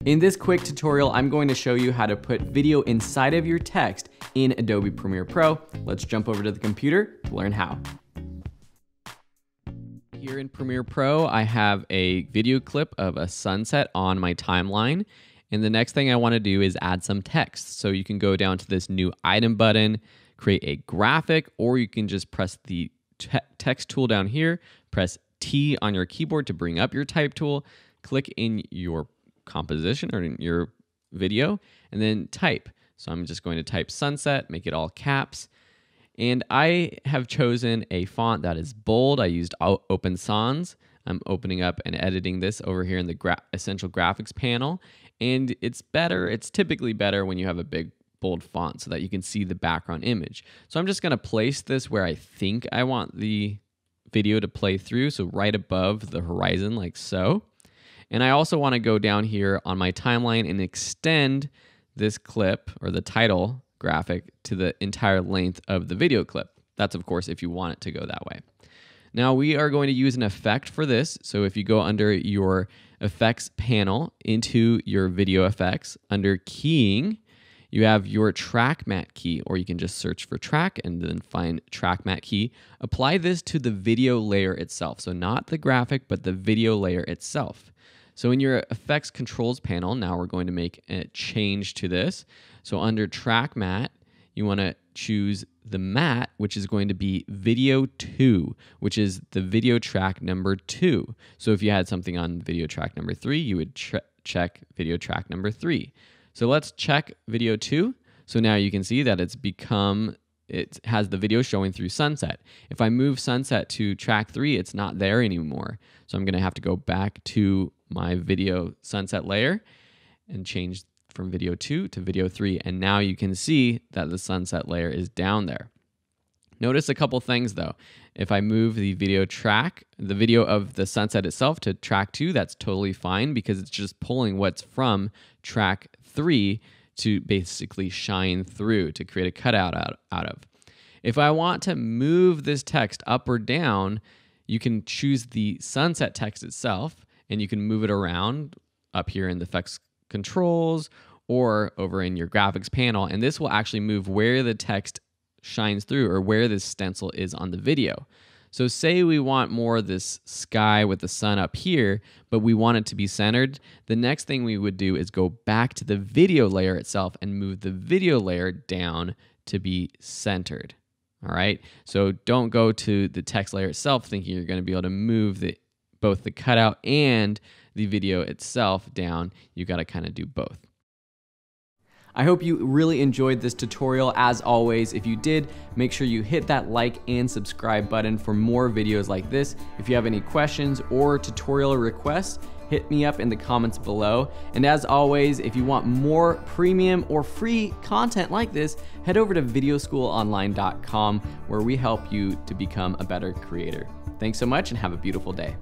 In this quick tutorial, I'm going to show you how to put video inside of your text in Adobe Premiere Pro. Let's jump over to the computer to learn how. Here in Premiere Pro, I have a video clip of a sunset on my timeline. And the next thing I want to do is add some text. So you can go down to this new item button, create a graphic, or you can just press the text tool down here, press T on your keyboard to bring up your type tool, click in your composition or in your video, and then type. So I'm just going to type sunset, make it all caps. And I have chosen a font that is bold. I used Open Sans. I'm opening up and editing this over here in the Essential Graphics panel. And it's typically better when you have a big bold font so that you can see the background image. So I'm just going to place this where I think I want the video to play through. So right above the horizon, like so. And I also want to go down here on my timeline and extend this clip or the title graphic to the entire length of the video clip. That's, of course, if you want it to go that way. Now we are going to use an effect for this. So if you go under your effects panel into your video effects, under keying, you have your track matte key, or you can just search for track and then find track matte key. Apply this to the video layer itself. So not the graphic, but the video layer itself. So in your effects controls panel, now we're going to make a change to this. So under track matte, you want to choose the matte, which is going to be video 2, which is the video track number 2. So if you had something on video track number 3, you would check video track number 3. So let's check video 2. So now you can see that it has the video showing through sunset. If I move sunset to track 3, it's not there anymore. So I'm going to have to go back to my video sunset layer and change from video 2 to video 3. And now you can see that the sunset layer is down there. Notice a couple things though. If I move the video of the sunset itself to track 2, that's totally fine because it's just pulling what's from track 3 to basically shine through to create a cutout out of. If I want to move this text up or down, you can choose the sunset text itself and you can move it around up here in the effects controls or over in your graphics panel, and this will actually move where the text shines through or where this stencil is on the video. So say we want more of this sky with the sun up here, but we want it to be centered. The next thing we would do is go back to the video layer itself and move the video layer down to be centered. All right, so don't go to the text layer itself thinking you're going to be able to move both the cutout and the video itself down. You got to kind of do both. I hope you really enjoyed this tutorial. As always, if you did, make sure you hit that like and subscribe button for more videos like this. If you have any questions or tutorial requests, hit me up in the comments below. And as always, if you want more premium or free content like this, head over to videoschoolonline.com where we help you to become a better creator. Thanks so much and have a beautiful day.